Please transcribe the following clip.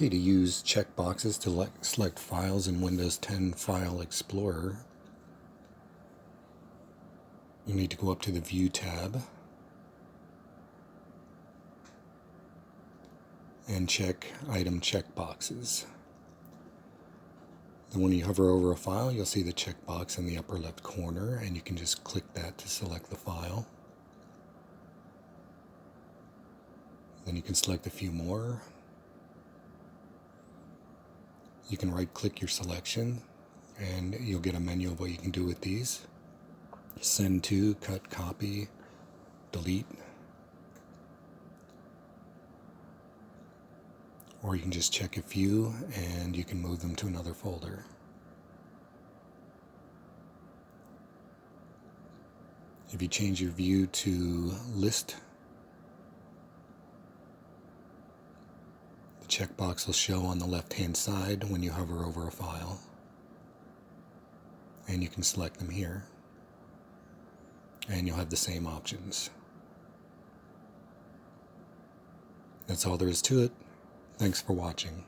easy to use checkboxes to select files in Windows 10 File Explorer. You need to go up to the View tab and check Item Checkboxes. Then when you hover over a file, you'll see the checkbox in the upper left corner, and you can just click that to select the file. Then you can select a few more. You can right-click your selection, and you'll get a menu of what you can do with these. Send to, cut, copy, delete. Or you can just check a few, and you can move them to another folder. If you change your view to list, the checkbox will show on the left-hand side when you hover over a file. And you can select them here. And you'll have the same options. That's all there is to it. Thanks for watching.